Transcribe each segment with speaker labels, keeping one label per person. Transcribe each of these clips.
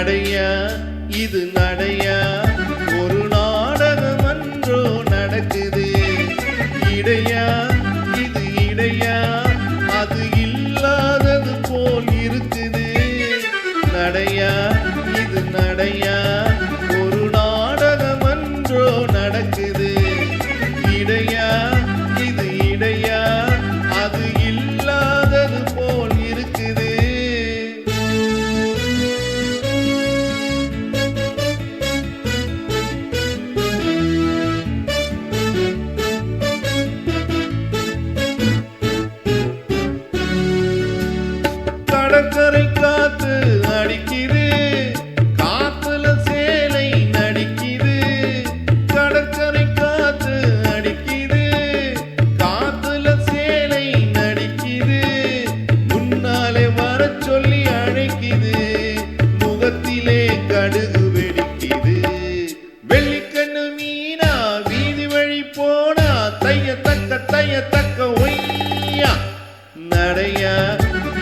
Speaker 1: நடையா இது நடையா ஒரு நாடகம் அன்றோ நடக்குது இடையா இது இடையா அது இல்லாதது போல் இருக்குது நடையா இது நடையா ஒரு நாடகம் அன்றோ நடக்குது இடையா இது இடையா அது இல்லாதது போல் இருக்குது கடற்கரை காத்து அடிக்குது காத்துல சேலை நடிக்குது கடற்கரை காத்து அடிக்குது காத்துல சேலை நடிக்குது முன்னாலே வர சொல்லி அழைக்குது முகத்திலே கடுகு வெடிக்குது வெள்ளிக்கண்ணு மீனா வீதி வழி போனா தைய தக்க ஒய்யா நடையா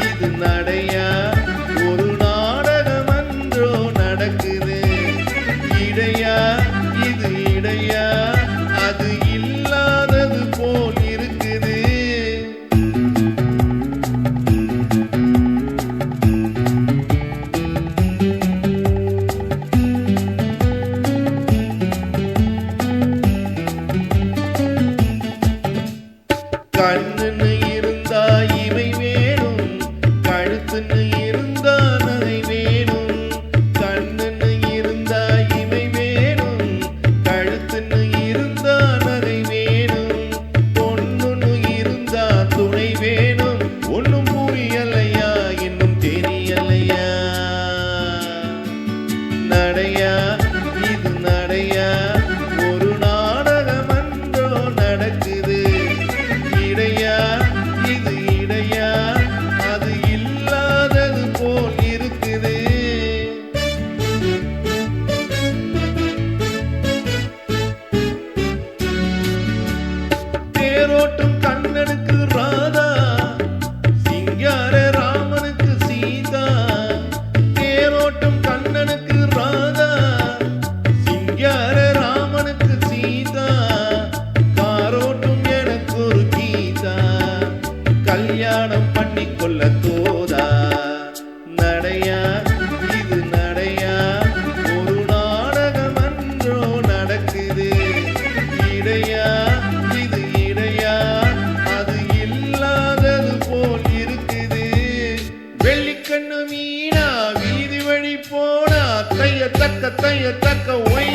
Speaker 1: இது நடையா ஒரு நாடகம் அன்றோ நடக்குது இடையா இது இடையா அது இல்லாதது போல் இருக்குது கண்ணுன்னு இருந்தா இவை வேணும் கழுத்துன்னு இருந்தா நகை வேணும் கண்ணுன்னு இருந்தா இவை வேணும் கழுத்துன்னு இருந்தா நகை வேணும் பொண்ணுன்னு இருந்தா துணை வேணும் ஒன்னும் புரியலையா இன்னும் தெரியலையா நடையா இது நடையா ஒரு நாடகம் அன்றோ நடக்குது இடையா இது இடையா அது இல்லாதது போல் இருக்குது தேரோட்டும் கண்ணனுக்கு ராதா சிங்கார ராமனுக்கு சீதா தேரோட்டும் கண்ணனுக்கு ராதா சிங்கார ராமனுக்கு சீதா காரோட்டும் எனக்கு ஒரு கீதா கல்யாணம் பண்ணிக்கொள்ள தோதா நடையா இது நடையா ஒரு நாடகம் அன்றோ நடக்குது இடையா இது இடையா அது இல்லாதது போல் இருக்குது வெள்ளிக்கண்ணு மீனா வீதி வழி போனா தைய தக்க ஒய்